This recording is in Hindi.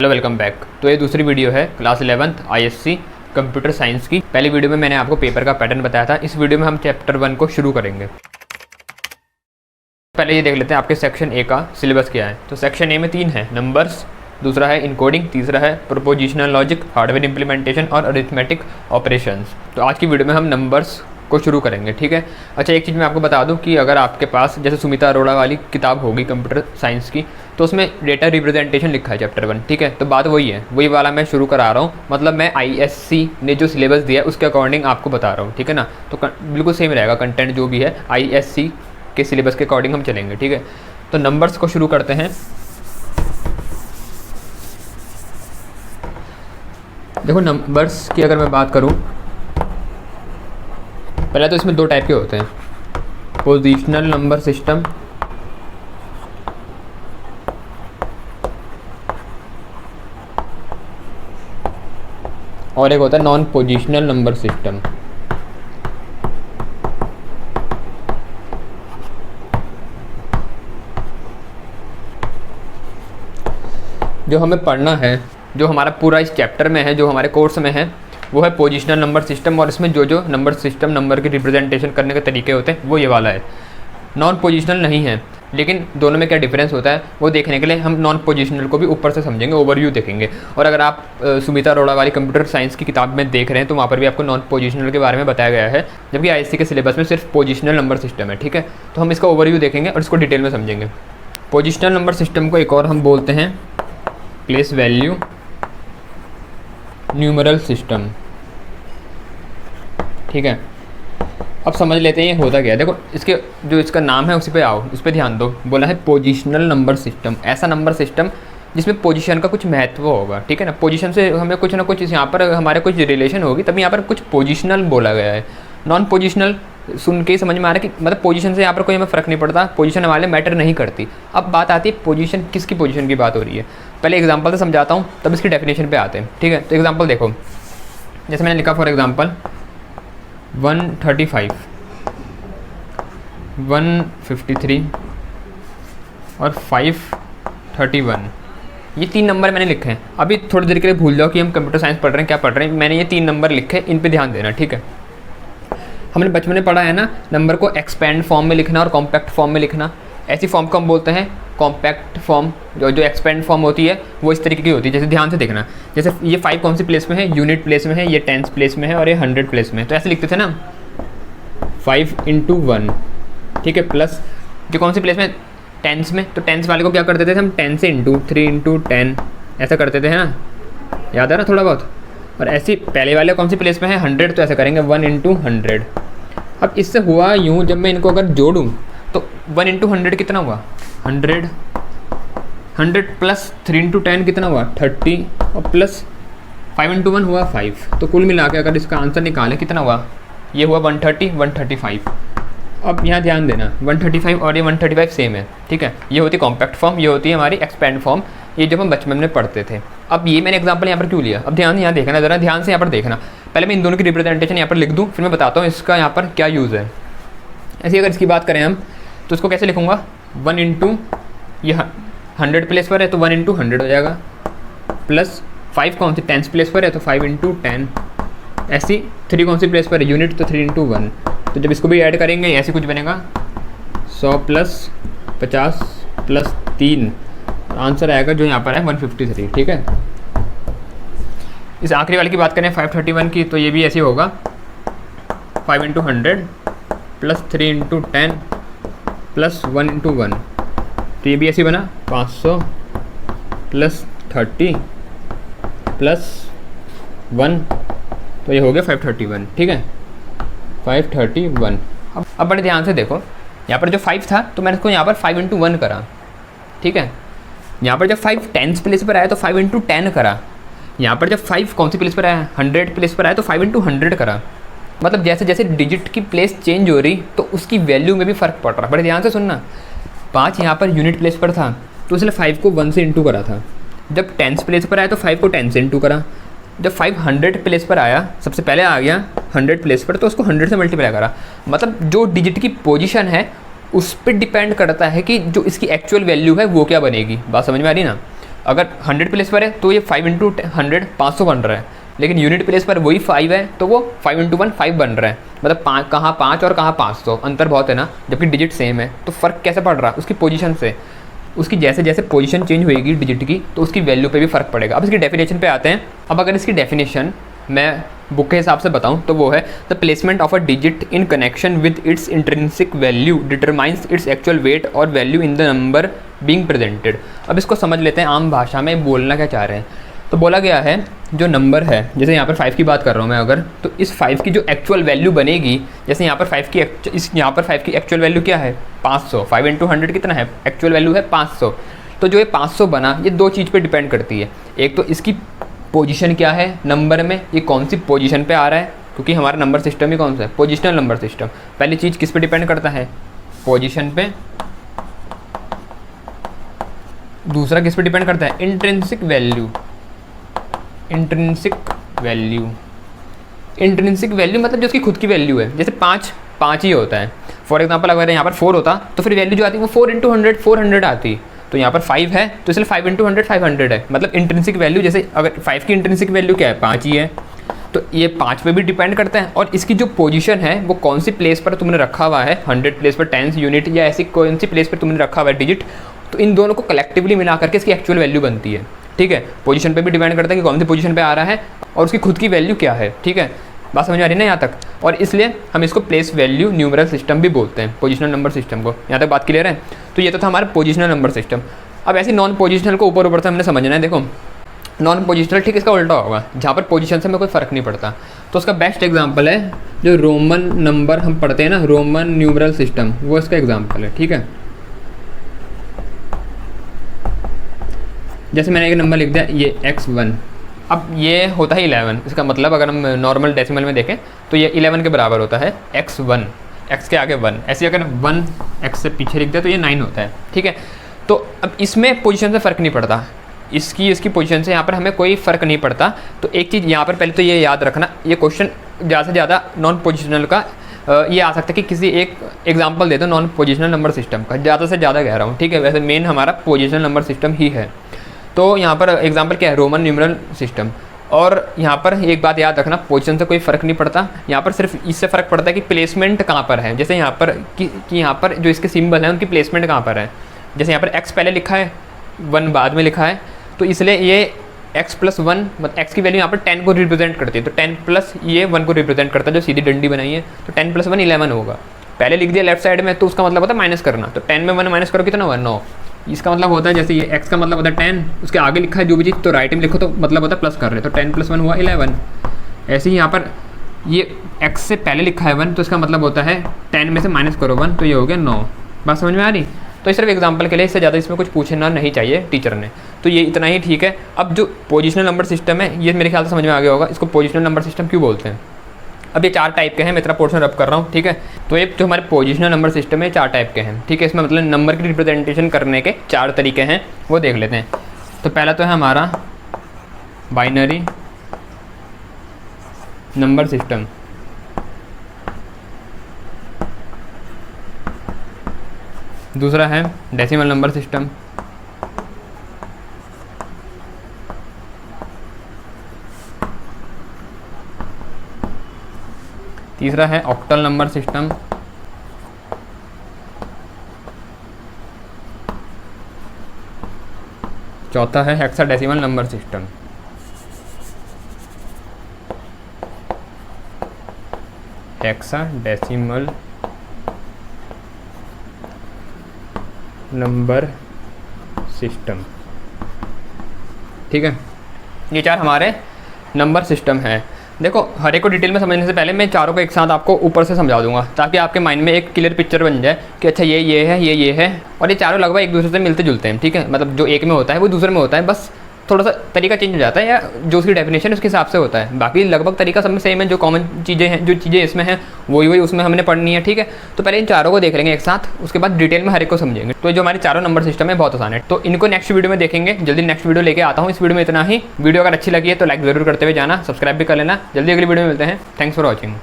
Hello welcome back. तो ये दूसरी वीडियो है class 11th ISC computer science की। पहली वीडियो में मैंने आपको पेपर का पैटर्न बताया था। इस वीडियो में हम चैप्टर 1 को शुरू करेंगे। पहले ये देख लेते हैं आपके सेक्शन ए का सिलेबस क्या है। तो सेक्शन ए में 3 है, नंबर्स, दूसरा है इनकोडिंग, तीसरा है प्रोपोजिशनल लॉजिक, हार्डवेयर इंप्लीमेंटेशन और अरिथमेटिक ऑपरेशंस। तो आज की वीडियो में हम नंबर्स को शुरू करेंगे, ठीक है। अच्छा, एक चीज़ मैं आपको बता दूं कि अगर आपके पास जैसे सुमिता अरोड़ा वाली किताब होगी कंप्यूटर साइंस की, तो उसमें डेटा रिप्रेजेंटेशन लिखा है चैप्टर 1, ठीक है। तो बात वही है, वही वाला मैं शुरू करा रहा हूँ। मतलब मैं आईएससी ने जो सिलेबस दिया है उसके अकॉर्डिंग आपको बता रहा हूँ, ठीक है ना। तो बिल्कुल सेम रहेगा कंटेंट जो भी है, आईएससी के सिलेबस के अकॉर्डिंग हम चलेंगे, ठीक है। तो नंबर्स को शुरू करते हैं। देखो, नंबर्स की अगर मैं बात करूँ, पहले तो इसमें 2 टाइप के होते हैं, पोजिशनल नंबर सिस्टम और एक होता है नॉन पोजिशनल नंबर सिस्टम। जो हमें पढ़ना है, जो हमारा पूरा इस चैप्टर में है, जो हमारे कोर्स में है, वो है पोजिशनल नंबर सिस्टम। और इसमें जो जो नंबर सिस्टम, नंबर की रिप्रेजेंटेशन करने के तरीके होते हैं वो ये वाला है। नॉन पोजिशनल नहीं है, लेकिन दोनों में क्या डिफरेंस होता है वो देखने के लिए हम नॉन पोजिशनल को भी ऊपर से समझेंगे, ओवरव्यू देखेंगे। और अगर आप सुमिता अरोड़ा वाली कंप्यूटर साइंस की किताब में देख रहे हैं तो वहाँ पर भी आपको नॉन पोजिशनल के बारे में बताया गया है, जबकि आईएससी के सिलेबस में सिर्फ पोजिशनल नंबर सिस्टम है, ठीक है। तो हम इसका ओवरव्यू देखेंगे और इसको डिटेल में समझेंगे। पोजिशनल नंबर सिस्टम को एक और हम बोलते हैं प्लेस वैल्यू न्यूमरल सिस्टम, ठीक है। अब समझ लेते हैं ये होता क्या है। देखो, इसके जो इसका नाम है उसी पे आओ, इस पे ध्यान दो। बोला है पोजिशनल नंबर सिस्टम, ऐसा नंबर सिस्टम जिसमें पोजीशन का कुछ महत्व होगा, ठीक है ना। पोजीशन से हमें कुछ ना कुछ यहाँ पर हमारे कुछ रिलेशन होगी, तभी यहाँ पर कुछ पोजिशनल बोला गया है। नॉन पोजिशनल सुन के ही समझ में आ रहा है कि मतलब पोजीशन से यहाँ पर कोई हमें फ़र्क नहीं पड़ता, पोजीशन हमारे मैटर नहीं करती। अब बात आती है पोजीशन, किसकी पोजीशन की बात हो रही है। पहले एग्जांपल से समझाता हूँ, तब इसकी डेफिनेशन पे आते हैं, ठीक है। तो एग्जांपल देखो, जैसे मैंने लिखा फॉर एग्जांपल 135, 153 और 531, ये 3 नंबर मैंने लिखे हैं। अभी थोड़ी देर के लिए भूल जाओ कि हम कंप्यूटर साइंस पढ़ रहे हैं, क्या पढ़ रहे हैं। मैंने ये 3 नंबर लिखे, इन पे ध्यान देना, ठीक है। हमने बचपन में पढ़ा है ना, नंबर को एक्सपेंड फॉर्म में लिखना और कॉम्पैक्ट फॉर्म में लिखना। ऐसी फॉर्म को हम बोलते हैं कॉम्पैक्ट फॉर्म। जो एक्सपेंड फॉर्म होती है वो इस तरीके की होती है, जैसे ध्यान से देखना, जैसे ये 5 कौन सी प्लेस में है, यूनिट प्लेस में है, ये टेंस प्लेस में है और ये 100 प्लेस में है। तो ऐसे लिखते थे ना, 5 × 1, ठीक है, प्लस जो कौन सी प्लेस में, टेंस में। तो टेंस वाले को क्या करते थे हम, 10 से इंटू, 3 × 10 ऐसा करते थे, है ना, याद है ना थोड़ा बहुत। और ऐसी पहले वाले कौन सी प्लेस में है, 100, तो ऐसा करेंगे 1 × 100। अब इससे हुआ यूँ, जब मैं इनको अगर जोड़ूँ तो 1 × 100 कितना हुआ, 100, 100 प्लस 3 × 10 कितना हुआ, 30, और प्लस 5 × 1 हुआ 5। तो कुल मिला के अगर इसका आंसर निकालें कितना हुआ, ये हुआ 130, 135। अब यहाँ ध्यान देना, 135 और ये 135 सेम है, ठीक है। ये होती कॉम्पैक्ट फॉर्म, ये होती है हमारी एक्सपेंड फॉर्म, ये जब हम बचपन में पढ़ते थे। अब ये मैंने एग्जांपल यहाँ पर क्यों लिया, अब ध्यान यहाँ देखना, ज़रा ध्यान से यहाँ पर देखना। पहले मैं इन दोनों की रिप्रेजेंटेशन यहाँ पर लिख दूँ, फिर मैं बताता हूँ इसका यहाँ पर क्या यूज़ है। ऐसे अगर इसकी बात करें हम, तो इसको कैसे लिखूँगा, 1 × ये 100 प्लेस पर है तो 1 × 100 हो जाएगा, प्लस 5 कौन सी टेंस प्लेस पर है तो 5 × 10, ऐसी 3 कौन सी प्लेस पर है, यूनिट, तो 3 × 1। तो जब इसको भी ऐड करेंगे ऐसे कुछ बनेगा, 100 प्लस 50 प्लस 3, आंसर आएगा जो यहाँ पर है 153, ठीक है। इस आखिरी वाले की बात करें 531 की, तो ये भी ऐसे होगा, 5 × 100 प्लस 3 × 10 प्लस 1 × 1, तो ये भी ऐसे बना 500 प्लस 30 प्लस 1, तो ये हो गया 531, ठीक है, 531। अब बड़े ध्यान से देखो, यहाँ पर जो 5 था तो मैंने इसको यहाँ पर 5 × 1 करा, ठीक है। यहाँ पर जब 5 टेंस प्लेस पर आया तो 5 × 10 करा। यहाँ पर जब 5 कौन सी प्लेस पर आया, 100 प्लेस पर आया तो 5 × 100 करा। मतलब जैसे जैसे डिजिट की प्लेस चेंज हो रही तो उसकी वैल्यू में भी फ़र्क पड़ रहा। बड़े ध्यान से सुनना, 5 यहाँ पर यूनिट प्लेस पर था तो इसलिए 5 को 1 से इंटू करा था। जब टेंस प्लेस पर आया तो 5 को 10 से इंटू करा। जब 5 100 प्लेस पर आया, सबसे पहले आ गया 100 प्लेस पर, तो उसको 100 से मल्टीप्लाई करा। मतलब जो डिजिट की पोजीशन है उस पर डिपेंड करता है कि जो इसकी एक्चुअल वैल्यू है वो क्या बनेगी। बात समझ में आ रही ना। अगर 100 प्लेस पर है तो ये 5 इंटू 100 500 बन रहा है, लेकिन यूनिट प्लेस पर वही 5 है तो वो 5 इंटू 1 5 बन रहा है। मतलब कहाँ 5 और कहाँ 500, अंतर बहुत है ना, जबकि डिजिट सेम है। तो फ़र्क कैसे पड़ रहा है? उसकी पोजीशन से, उसकी जैसे जैसे पोजीशन चेंज होएगी डिजिट की तो उसकी वैल्यू पे भी फ़र्क पड़ेगा। अब इसकी डेफिनेशन पे आते हैं। अब अगर इसकी डेफिनेशन मैं बुक के हिसाब से बताऊं तो वो है the placement of a digit in connection with its intrinsic value determines its actual weight और value in the number being presented. अब इसको समझ लेते हैं आम भाषा में बोलना क्या चाह रहे हैं। तो बोला गया है जो नंबर है, जैसे यहाँ पर 5 की बात कर रहा हूँ मैं अगर, तो इस 5 की जो एक्चुअल वैल्यू बनेगी, जैसे यहाँ पर 5 की यहाँ पर 5 की एक्चुअल वैल्यू क्या है 500, 5 इंटू 100 कितना है, एक्चुअल वैल्यू है 500। तो जो ये 500 बना ये दो चीज़ पे डिपेंड करती है। एक तो इसकी पोजीशन क्या है नंबर में, ये कौन सी पोजीशन पे आ रहा है, क्योंकि हमारा नंबर सिस्टम ही कौन सा है, पोजिशनल नंबर सिस्टम। पहली चीज़ किस पे डिपेंड करता है, पोजीशन पे। दूसरा किस पे डिपेंड करता है, intrinsic value. Intrinsic value, intrinsic value मतलब जो उसकी खुद की वैल्यू है। जैसे 5 ही होता है। फॉर एग्जांपल अगर यहाँ पर 4 होता तो फिर वैल्यू जो आती है वो 4 इंटू 100 400 आती। तो यहाँ पर 5 है तो इसलिए 5 इंटू 100 500 है। मतलब इंट्रिंसिक वैल्यू, जैसे अगर 5 की इंट्रिंसिक वैल्यू क्या है 5 ही है, तो ये 5 पे भी डिपेंड करता है। और इसकी जो पोजीशन है वो कौन सी प्लेस पर तुमने रखा हुआ है, 100 प्लेस पर, टेंस यूनिट या ऐसी कौन सी प्लेस पर तुमने रखा हुआ है डिजिट, तो इन दोनों को कलेक्टिवली मिला करके इसकी एक्चुअल वैल्यू बनती है। ठीक है, पोजीशन पे भी डिपेंड करता है कि कौन सी पोजीशन पे आ रहा है और उसकी खुद की वैल्यू क्या है। ठीक है, बात समझ आ रही है ना यहाँ तक। और इसलिए हम इसको प्लेस वैल्यू न्यूमरल सिस्टम भी बोलते हैं, पोजिशनल नंबर सिस्टम को। यहाँ तक बात क्लियर है। तो ये तो था हमारा पोजिशनल नंबर सिस्टम। अब ऐसे नॉन पोजिशनल को ऊपर ऊपर से हमने समझना है। देखो नॉन पोजिशनल ठीक इसका उल्टा होगा, जहाँ पर पोजीशन से हमें कोई फ़र्क नहीं पड़ता। तो उसका बेस्ट एग्जाम्पल है जो रोमन नंबर हम पढ़ते हैं ना, रोमन न्यूमरल सिस्टम, वो इसका एग्जाम्पल है। ठीक है, जैसे मैंने एक नंबर लिख दिया ये x1, अब ये होता है 11। इसका मतलब अगर हम नॉर्मल डेसिमल में देखें तो ये 11 के बराबर होता है x1, x के आगे 1। ऐसे अगर 1 x से पीछे लिख दिया तो ये 9 होता है। ठीक है, तो अब इसमें पोजीशन से फ़र्क नहीं पड़ता, इसकी पोजीशन से यहाँ पर हमें कोई फ़र्क नहीं पड़ता। तो एक चीज़ यहाँ पर पहले तो ये याद रखना, ये क्वेश्चन ज़्यादा से ज़्यादा नॉन पोजिशनल का ये आ सकता है कि किसी एक एग्जांपल दे दो नॉन पोजिशनल नंबर सिस्टम का, ज़्यादा से ज़्यादा कह रहा हूँ। ठीक है, वैसे मेन हमारा पोजिशनल नंबर सिस्टम ही है। तो यहाँ पर एग्जांपल क्या है, रोमन न्यूमरल सिस्टम। और यहाँ पर एक बात याद रखना, पोजीशन से कोई फ़र्क नहीं पड़ता, यहाँ पर सिर्फ इससे फ़र्क पड़ता है कि प्लेसमेंट कहाँ पर है। जैसे यहाँ पर कि यहाँ पर जो इसके सिंबल हैं उनकी प्लेसमेंट कहाँ पर है। जैसे यहाँ पर x पहले लिखा है 1 बाद में लिखा है, तो इसलिए ये x + 1 मतलब x की वैल्यू यहाँ पर 10 को रिप्रेजेंट करती है। तो 10 प्लस ये 1 को रिप्रेजेंट करता है, जो सीधी डंडी बनाई है। तो 10 + 1 11 होगा। पहले लिख दिया लेफ्ट साइड में, तो उसका मतलब होता है माइनस करना। तो 10 में 1 माइनस करो कितना हुआ 9। इसका मतलब होता है जैसे ये x का मतलब होता है 10, उसके आगे लिखा है जो भी चीज़ तो राइट में लिखो तो मतलब होता है प्लस कर रहे। तो 10 + 1 हुआ 11। ऐसे ही यहाँ पर ये x से पहले लिखा है 1, तो इसका मतलब होता है 10 में से माइनस करो 1, तो ये हो गया 9। बात समझ में आ रही। तो इस सिर्फ एग्जांपल के लिए, इससे ज़्यादा इसमें कुछ पूछना नहीं चाहिए टीचर ने। तो ये इतना ही ठीक है। अब जो पोजिशनल नंबर सिस्टम है ये मेरे ख्याल से समझ में आ गया होगा, इसको पोजिशनल नंबर सिस्टम क्यों बोलते हैं। अब ये 4 टाइप के हैं, मैं इतना पोर्शन रब कर रहा हूँ। ठीक है, तो ये जो हमारे पोजिशनल नंबर सिस्टम है 4 टाइप के हैं। ठीक है, इसमें मतलब नंबर की रिप्रेजेंटेशन करने के 4 तरीके हैं, वो देख लेते हैं। तो पहला तो है हमारा बाइनरी नंबर सिस्टम। दूसरा है डेसिमल नंबर सिस्टम। तीसरा है ऑक्टल नंबर सिस्टम। चौथा है hexadecimal number system. Hexadecimal number system. ठीक है, ये 4 हमारे नंबर सिस्टम हैं। देखो हर एक को डिटेल में समझने से पहले मैं चारों को एक साथ आपको ऊपर से समझा दूंगा, ताकि आपके माइंड में एक क्लियर पिक्चर बन जाए कि अच्छा ये है, ये है। और ये चारों लगभग एक दूसरे से मिलते जुलते हैं। ठीक है, मतलब जो एक में होता है वो दूसरे में होता है, बस थोड़ा सा तरीका चेंज हो जाता है या जो उसकी डेफिनेशन उसके हिसाब से होता है। बाकी लगभग तरीका सब में सेम है। जो कॉमन चीज़ें हैं, जो चीज़ें इसमें हैं वही उसमें हमने पढ़नी है। ठीक है, तो पहले इन चारों को देख लेंगे एक साथ, उसके बाद डिटेल में हर एक को समझेंगे। तो जो हमारे चारों नंबर सिस्टम है बहुत आसान है। तो इनको नेक्स्ट वीडियो में देखेंगे, जल्दी नेक्स्ट वीडियो लेके आता हूँ। इस वीडियो में इतना ही। वीडियो अगर अच्छी लगी है तो लाइक ज़रूर करते हुए जाना, सब्सक्राइब भी कर लेना। जल्दी अगली वीडियो में मिलते हैं। Thanks for watching.